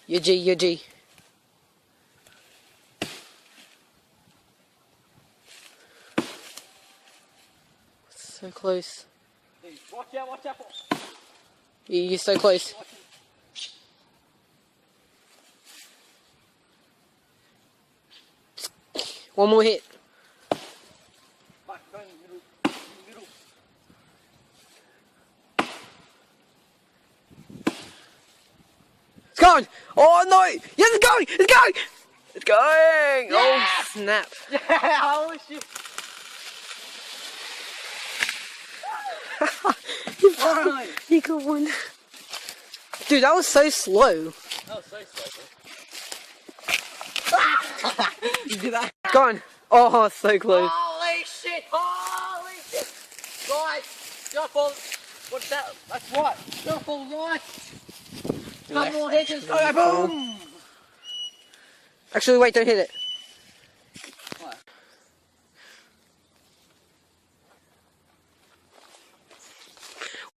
Your G, your G. So close. Watch out, watch out. You're so close. One more hit. Back, go in the middle. Middle. It's going! Oh no! Yes, it's going! It's going! It's going! Yeah! Oh snap! Yeah, holy shit. Finally. You got one. Dude, that was so slow. That was so slow. You did that? Gone. Oh, so close. Holy shit! Holy shit! Guys, go for what's that? That's right. Go for right. Couple more hitches. Go boom! Actually, wait, don't hit it.